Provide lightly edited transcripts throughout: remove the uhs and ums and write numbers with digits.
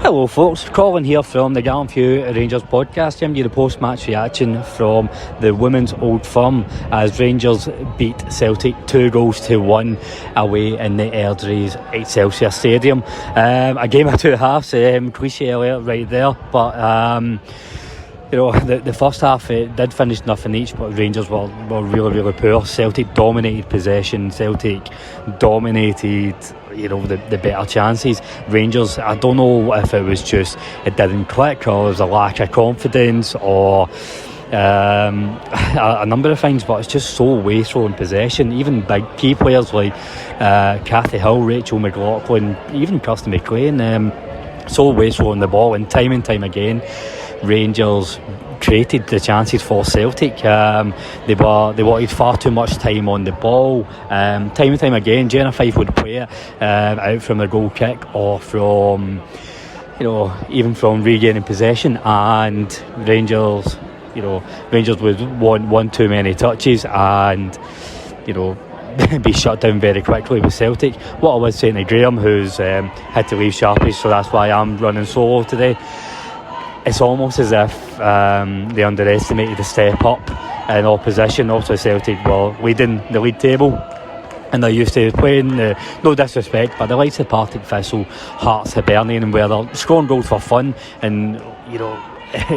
Hello folks, Colin here from the Gallant Few Rangers podcast. I'm the post-match reaction from the Women's Old Firm as Rangers beat Celtic 2-1 away in the Airdries Excelsior Stadium. A game of two halves, cliche alert right there, but the first half it did finish nothing each, but Rangers were really poor. Celtic dominated possession, Celtic dominated the better chances. Rangers, I don't know if it was just it didn't click or it was a lack of confidence or a number of things, but it's just so wasteful in possession. Even big key players like Cathy Hill, Rachel McLaughlin, even Kirsty McLean, so wasteful on the ball, and time again Rangers created the chances for Celtic. They wanted far too much time on the ball. Time and time again, Jenna Fife would play it out from a goal kick or from, even from regaining possession, and Rangers would want one too many touches and, be shut down very quickly with Celtic. What I was saying to Graham, who's had to leave sharpish, so that's why I'm running solo today. It's almost as if they underestimated the step up in opposition. Also, Celtic were leading the league table, and they're used to playing, no disrespect, but the likes of Partick Thistle, Hearts, Hibernian, where they're scoring goals for fun and,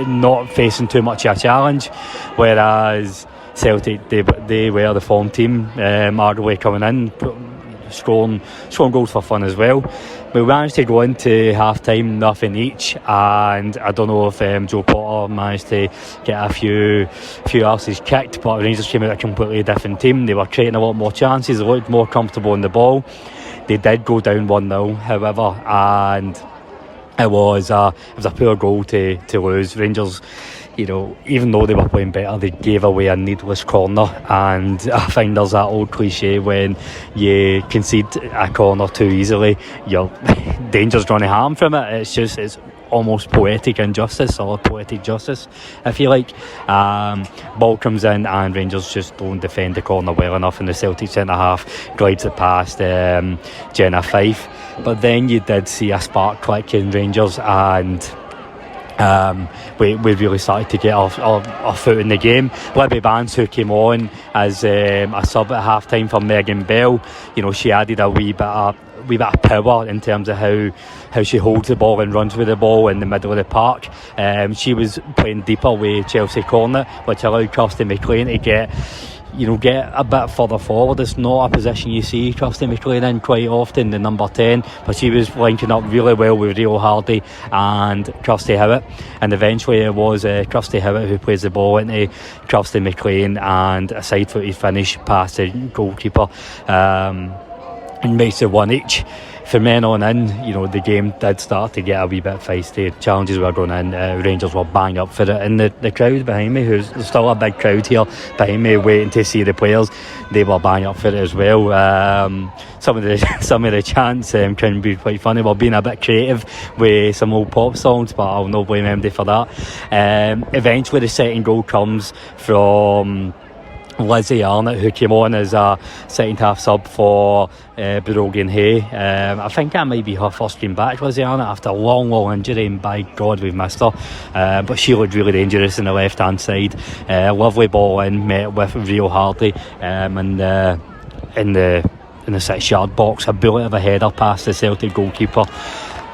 not facing too much of a challenge. Whereas Celtic, they were the form team, arguably coming in, scoring goals for fun as well. We managed to go into half time nothing each, and I don't know if Joe Potter managed to get a few asses kicked, but Rangers came out a completely different team. They were creating a lot more chances, they looked more comfortable on the ball. They did go down 1-0 however, and it was a poor goal to lose. Rangers, even though they were playing better, they gave away a needless corner, and I think there's that old cliche when you concede a corner too easily, your danger's going to harm from it. It's almost poetic injustice, or poetic justice, if you like. Ball comes in and Rangers just don't defend the corner well enough, and the Celtic centre half glides it past Jenna Fife. But then you did see a spark click in Rangers, and we really started to get our foot in the game. Libby Banks, who came on as a sub at half time for Megan Bell, she added a wee bit of power in terms of how she holds the ball and runs with the ball in the middle of the park. She was playing deeper with Chelsea Cornet, which allowed Kirsty McLean to get a bit further forward. It's not a position you see Kirsty McLean in quite often, the number 10, but she was linking up really well with Rio Hardy and Kirsty Howat, and eventually it was Kirsty Howat who plays the ball into Kirsty McLean, and a side-footed finish past the goalkeeper and makes it one each. From then on in, the game did start to get a wee bit feisty. Challenges were going in, Rangers were banged up for it, and the crowd behind me, there's still a big crowd here behind me waiting to see the players, they were banged up for it as well. Some of the chants can be quite funny. We're being a bit creative with some old pop songs, but I'll not blame MD for that. Eventually the second goal comes from Lizzie Arnott, who came on as a second half sub for Brogan Hay. I think that might be her first game back, Lizzie Arnott, after a long injury, and by God we've missed her. But she looked really dangerous in the left hand side. Lovely ball in, met with Rio Hardy in the 6-yard box. A bullet of a header past the Celtic goalkeeper.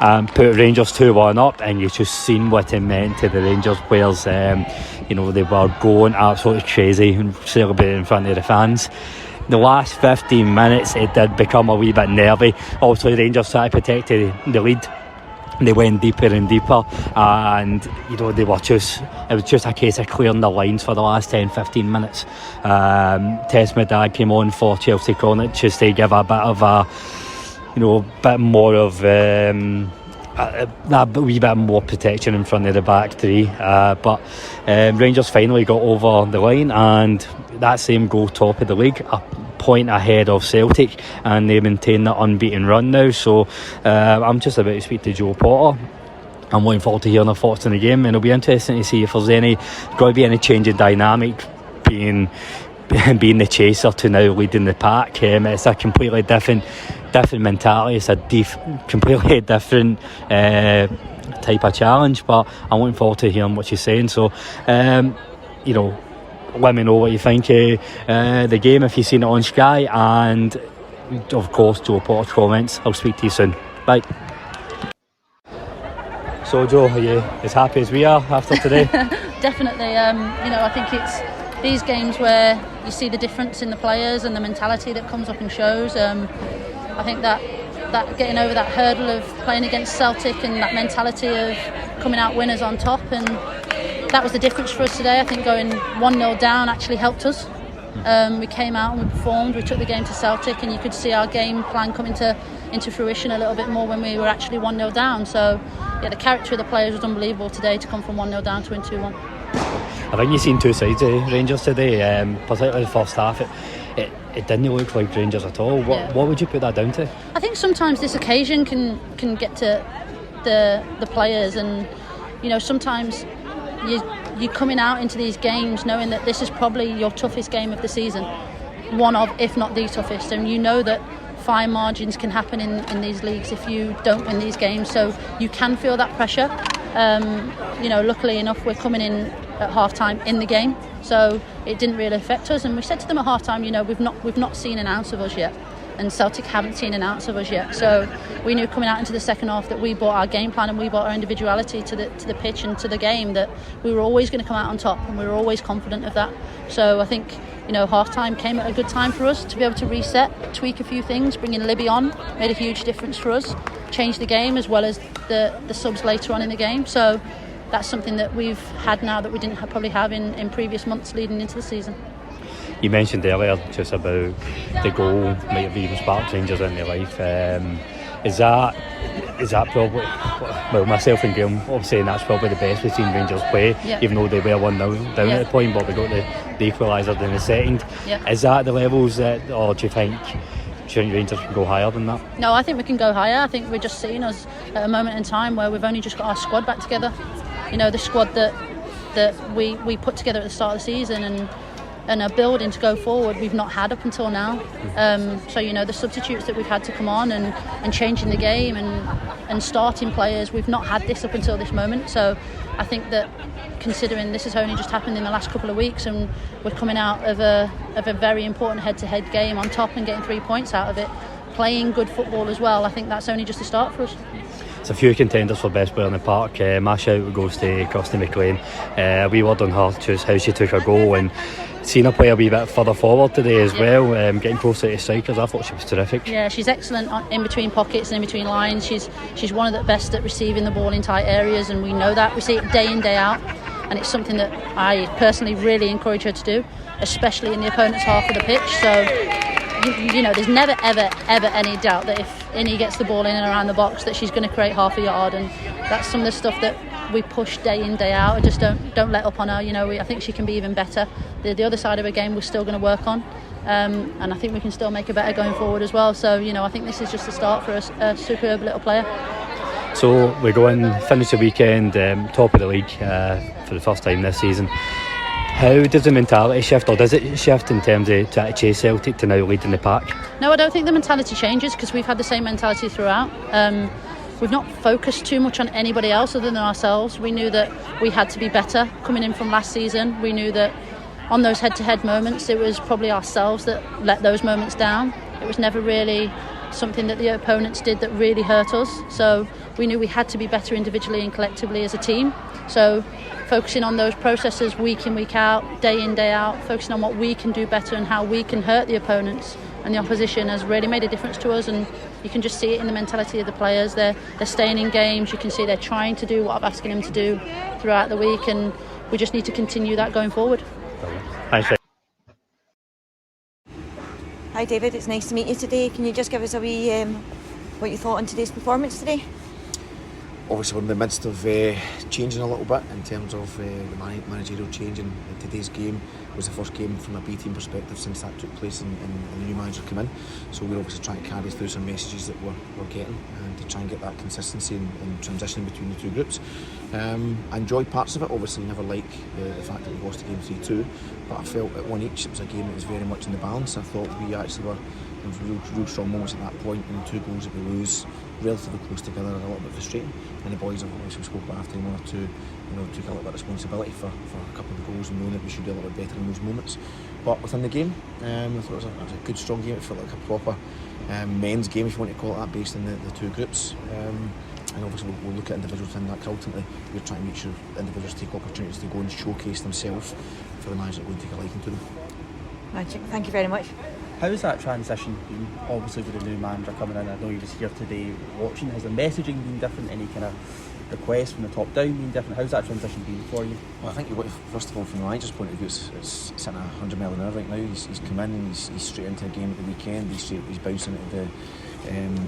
Put Rangers 2-1 up, and you just seen what it meant to the Rangers players. They were going absolutely crazy and celebrating in front of the fans. The last 15 minutes it did become a wee bit nervy. Obviously Rangers tried to protect the lead. They went deeper and deeper, and it was just a case of clearing the lines for the last 10-15 minutes. Tess Medad came on for Chelsea Cornet just to give a bit of a bit more of that wee bit more protection in front of the back three, but Rangers finally got over the line, and that same goal top of the league, a point ahead of Celtic, and they maintain that unbeaten run now. So I'm just about to speak to Joe Potter. I'm looking forward to hearing their thoughts on the game, and it'll be interesting to see if there's going to be any change in dynamic being the chaser to now leading the pack. It's a completely different mentality. It's a completely different type of challenge, but I'm looking forward to hearing what she's saying. So, you know, let me know what you think of the game if you've seen it on Sky, and of course Joe Potter's comments. I'll speak to you soon. Bye. So Joe, are you as happy as we are after today? Definitely. You know, I think it's these games where you see the difference in the players and the mentality that comes up and shows. I think that getting over that hurdle of playing against Celtic and that mentality of coming out winners on top, and that was the difference for us today. I think going 1-0 down actually helped us. We came out and we performed. We took the game to Celtic, and you could see our game plan come into fruition a little bit more when we were actually 1-0 down. So yeah, the character of the players was unbelievable today to come from 1-0 down to win 2-1. I think you've seen two sides of Rangers today, particularly the first half. It didn't look like Rangers at all. What would you put that down to? I think sometimes this occasion can get to the players, and you know, sometimes you're coming out into these games knowing that this is probably your toughest game of the season, one of, if not the toughest, and you know that fine margins can happen in these leagues if you don't win these games, so you can feel that pressure. You know, luckily enough, we're coming in at half time in the game, so it didn't really affect us, and we said to them at half time, you know, we've not seen an ounce of us yet, and Celtic haven't seen an ounce of us yet, so we knew coming out into the second half that we brought our game plan and we brought our individuality to the pitch and to the game, that we were always going to come out on top, and we were always confident of that. So I think, you know, half time came at a good time for us to be able to reset, tweak a few things. Bringing Libby on made a huge difference for us, changed the game as well as the subs later on in the game. So that's something that we've had now that we didn't probably have in previous months leading into the season. You mentioned earlier just about the goal might have even sparked Rangers in their life. Is that probably, well, myself and Graham all saying that's probably the best we've seen Rangers play, even though they were 1-0 down at the point, but we got the equaliser in the second. Is that the levels that, or do you think Rangers can go higher than that? No, I think we can go higher. I think we're just seeing us at a moment in time where we've only just got our squad back together. You know, the squad that we put together at the start of the season and are building to go forward, we've not had up until now. So, you know, the substitutes that we've had to come on and changing the game and starting players, we've not had this up until this moment. So I think that considering this has only just happened in the last couple of weeks and we're coming out of a very important head-to-head game on top and getting 3 points out of it, playing good football as well, I think that's only just a start for us. There's a few contenders for best player in the park. My shout goes to Kirsty McLean. We word on her just how she took her goal, and seen her play a wee bit further forward today as well, getting closer to strikers. I thought she was terrific. Yeah, she's excellent in between pockets and in between lines. She's one of the best at receiving the ball in tight areas, and we know that. We see it day in, day out, and it's something that I personally really encourage her to do, especially in the opponent's half of the pitch. So you know, there's never ever any doubt that if Innie gets the ball in and around the box that she's going to create half a yard, and that's some of the stuff that we push day in, day out. I just don't let up on her. You know, I think she can be even better. The other side of her game we're still going to work on, and I think we can still make her better going forward as well. So, you know, I think this is just a start for a superb little player. So we're going finish the weekend top of the league for the first time this season. How does the mentality shift, or does it shift in terms of trying to chase Celtic to now lead in the pack? No, I don't think the mentality changes, because we've had the same mentality throughout. We've not focused too much on anybody else other than ourselves. We knew that we had to be better coming in from last season. We knew that on those head-to-head moments, it was probably ourselves that let those moments down. It was never really something that the opponents did that really hurt us. So we knew we had to be better individually and collectively as a team. So focusing on those processes week in, week out, day in, day out, focusing on what we can do better and how we can hurt the opponents and the opposition has really made a difference to us. And you can just see it in the mentality of the players. They're staying in games. You can see they're trying to do what I'm asking them to do throughout the week, and we just need to continue that going forward. Thanks. Hi David, it's nice to meet you today. Can you just give us a wee what you thought on today's performance today? Obviously we're in the midst of changing a little bit in terms of the managerial change, and today's game was the first game from a B team perspective since that took place and the new manager came in. So we're obviously trying to carry through some messages that we're getting and to try and get that consistency and transitioning between the two groups. I enjoyed parts of it. Obviously never like the fact that we lost the game 3-2, but I felt at one each it was a game that was very much in the balance. I thought we actually were real strong moments at that point, and 2 goals that we lose relatively close together are a little bit frustrating, and the boys have obviously spoke about after one or two, took a little bit of responsibility for a couple of the goals and knowing that we should do a little bit better in those moments. But within the game, I thought it was a good strong game. It felt like a proper men's game, if you want to call it that, based on the two groups. And obviously we'll look at individuals in that. Ultimately, we're trying to make sure individuals take opportunities to go and showcase themselves for the managers that go and take a liking to them. Magic. Thank you very much. How's that transition been? Obviously with the new manager coming in, I know you was here today watching. Has the messaging been different? Any kind of requests from the top down been different? How's that transition been for you? Well, I think first of all, from the manager's point of view, it's sitting at 100 mile an hour right now. He's come in and he's straight into a game at the weekend. He's bouncing into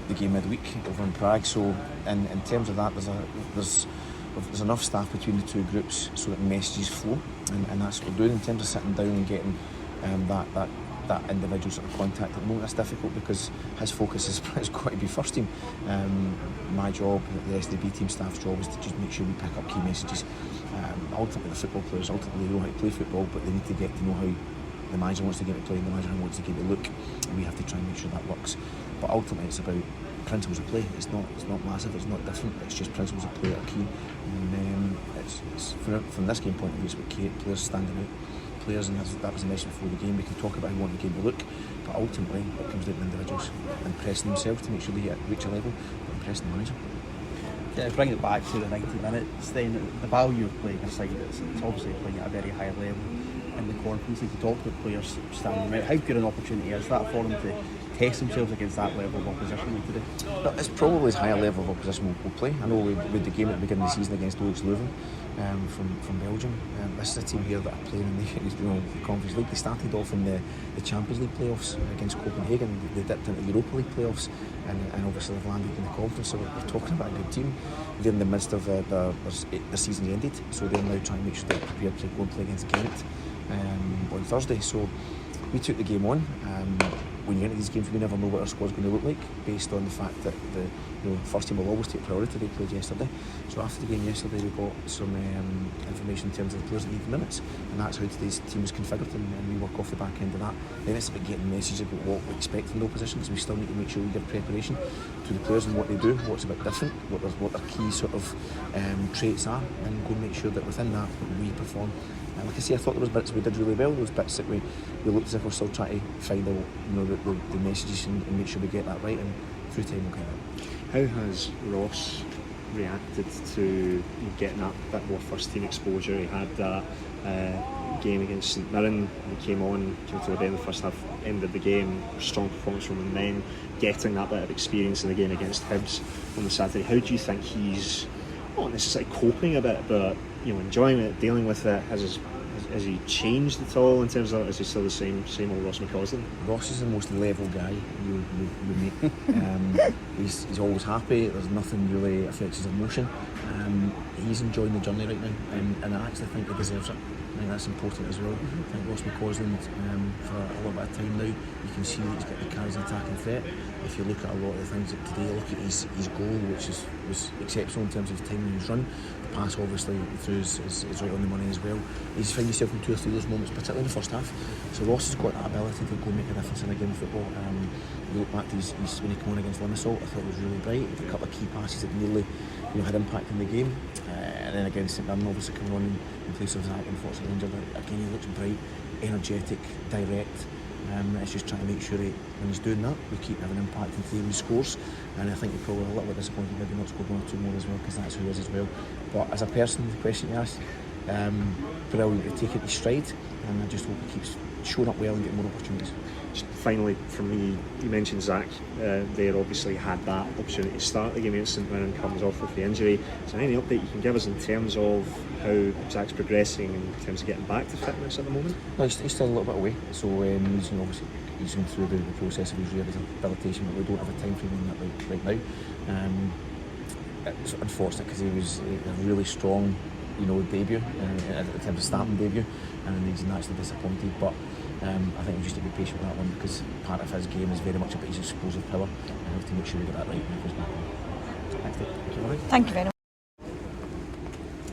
the game midweek over in Prague. So in terms of that, there's enough staff between the two groups so that messages flow, and that's what we're doing in terms of sitting down and getting that individual sort of contact. At the moment, that's difficult because his focus is got to be first team. My job, the rest of the B team staff's job, is to just make sure we pick up key messages. Ultimately, the football players ultimately know how to play football, but they need to get to know how the manager wants the game to play and the manager wants the game to look, and we have to try and make sure that works. But ultimately, it's about principles of play. It's not massive. It's not different. It's just principles of play that are key. And it's from this game point of view, it's about players standing out. Players, and that was the message before the game. We can talk about how we want the game to look, but ultimately it comes down to individuals and pressing themselves to make sure they reach a level, but impressing the manager. Yeah, bring it back to the 90 minutes then. The value of playing aside, it's obviously playing at a very high level in the conference. Like you talked about players standing out, how good an opportunity is that for them to test themselves against that level of opposition like today? It's probably as high a level of opposition we'll play. I know with the game at the beginning of the season against Oaks Leuven from Belgium, this is a team here that are playing in the Conference League. They started off in the Champions League playoffs against Copenhagen. They dipped into the Europa League playoffs, and obviously they've landed in the conference. So we're talking about a good team. They're in the midst of the season ended, so they're now trying to make sure they're prepared to go and play against Ghent on Thursday. So we took the game on. When you enter these games, we never know what our squad's going to look like, based on the fact that the first team will always take priority. They played yesterday, so after the game yesterday, we got some information in terms of the players that need minutes, and that's how today's team is configured, and we work off the back end of that. Then it's about getting messages about what we expect from the opposition. So we still need to make sure we give preparation to the players and what they do, what's a bit different, what their key sort of traits are, and go and make sure that within that we perform. Like I say, I thought there was bits we did really well. Those bits that we looked as if we're still trying to find out, the messages and make sure we get that right. And through time we'll get that. How has Ross reacted to getting that bit more first team exposure? He had that game against St Mirren. He came to the end of the first half, ended the game, strong performance from him. Then getting that bit of experience in the game against Hibs on the Saturday. How do you think he's not necessarily coping a bit, but enjoying it, dealing with it? Has he changed at all in terms of, is he still the same old Ross McCausland? Ross is the most level guy you meet. He's always happy. There's nothing really affects his emotion. He's enjoying the journey right now, and I actually think he deserves it. I think that's important as well. I think Ross McCausland, for a little bit of time now, you can see that he's got the carries and attacking threat. If you look at a lot of the things that today, look at his goal, which was exceptional in terms of his timing and his run. The pass obviously through is right on the money as well. He's found himself in 2 or 3 of those moments, particularly in the first half. So Ross has got that ability to go and make a difference in a game of football. You look back to his when he came on against Limassol, I thought it was really bright. He had a couple of key passes that nearly had impact in the game. And then against St Mirren, obviously coming on in place of Zach, unfortunately injured. Again, he looks bright, energetic, direct. It's just trying to make sure that when he's doing that, we keep having impact in the scores. And I think we're probably a little bit disappointed maybe not scored 1 or 2 more as well, because that's who he is as well. But as a person, the question you asked, brilliant to take it to stride, and I just hope he keeps showing up well and getting more opportunities. Just finally, for me, you mentioned Zach there obviously had that opportunity to start the game against St Mirren, comes off with the injury. Is there any update you can give us in terms of how Zach's progressing in terms of getting back to fitness at the moment? No, he's still a little bit away, so he's obviously going through the process of his rehabilitation, but we don't have a time frame on that right now. It's unfortunate because he was a really strong debut, in terms of starting debut, and he's naturally disappointed, but I think we just need to be patient with that one, because part of his game is very much about his explosive power, and we have to make sure we get that right when he goes back on. Thank you very much.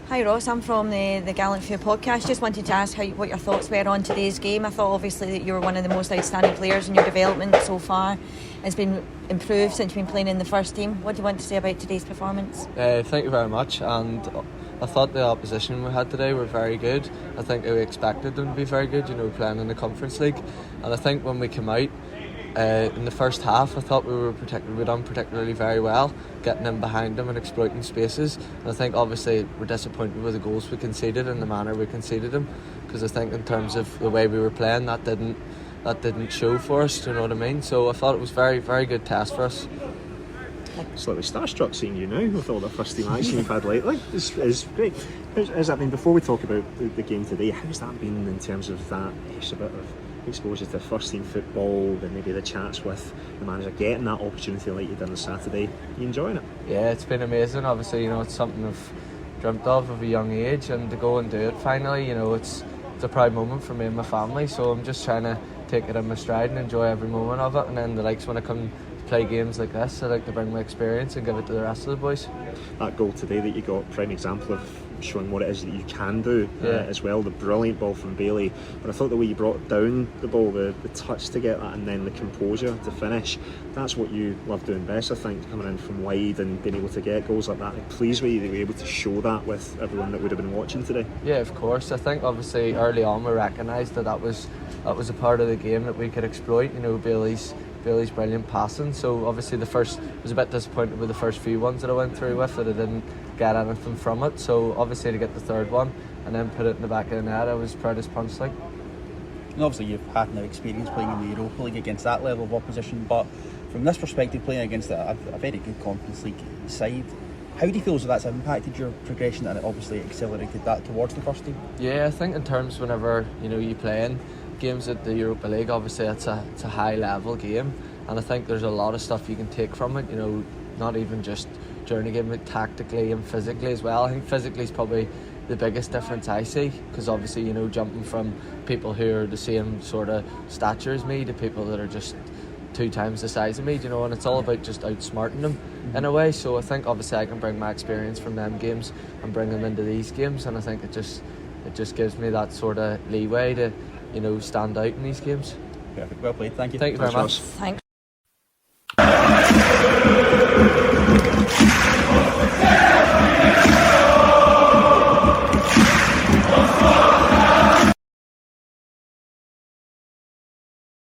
Hi Hi Ross, I'm from the Gallant Few podcast. Just wanted to ask what your thoughts were on today's game. I thought obviously that you were one of the most outstanding players, and your development so far has been improved since you've been playing in the first team. What do you want to say about today's performance? Thank you very much, and I thought the opposition we had today were very good. I think we expected them to be very good, playing in the Conference League, and I think when we came out in the first half, I thought we done particularly very well, getting in behind them and exploiting spaces. And I think obviously we're disappointed with the goals we conceded and the manner we conceded them, because I think in terms of the way we were playing, that didn't show for us. Do you know what I mean? So I thought it was very, very good test for us. Slightly starstruck seeing you now with all the first team action you've had lately. It's great. How's that been? Before we talk about the game today, how's that been in terms of that extra bit of exposure to first team football, and maybe the chats with the manager, getting that opportunity like you did on Saturday? You enjoying it? Yeah, it's been amazing. Obviously, it's something I've dreamt of a young age, and to go and do it finally, it's a proud moment for me and my family. So I'm just trying to take it in my stride and enjoy every moment of it. And then when I come to play games like this, I like to bring my experience and give it to the rest of the boys. That goal today that you got, prime example of showing what it is that you can do as well. The brilliant ball from Bailey, but I thought the way you brought down the ball, the touch to get that, and then the composure to finish, that's what you love doing best, I think, coming in from wide and being able to get goals like that. I'm pleased with you that you were able to show that with everyone that would have been watching today. Yeah, of course. I think obviously early on we recognised that was a part of the game that we could exploit. Bailey's brilliant passing. So obviously I was a bit disappointed with the first few ones that I went through with, that I didn't get anything from it. So obviously to get the third one and then put it in the back of the net, I was proud as punch. And obviously you've had no experience playing in the Europa League against that level of opposition, but from this perspective, playing against a very good Conference League side, how do you feel as that's impacted your progression and it obviously accelerated that towards the first team? Yeah, I think in terms whenever you play in games at the Europa League, obviously it's a high level game, and I think there's a lot of stuff you can take from it, not even just during a game, but tactically and physically as well. I think physically is probably the biggest difference I see, because obviously jumping from people who are the same sort of stature as me to people that are just 2 times the size of me, and it's all about just outsmarting them in a way. So I think obviously I can bring my experience from them games and bring them into these games, and I think it just gives me that sort of leeway to stand out in these games. Perfect, well played, thank you. Thank you very much. Thanks.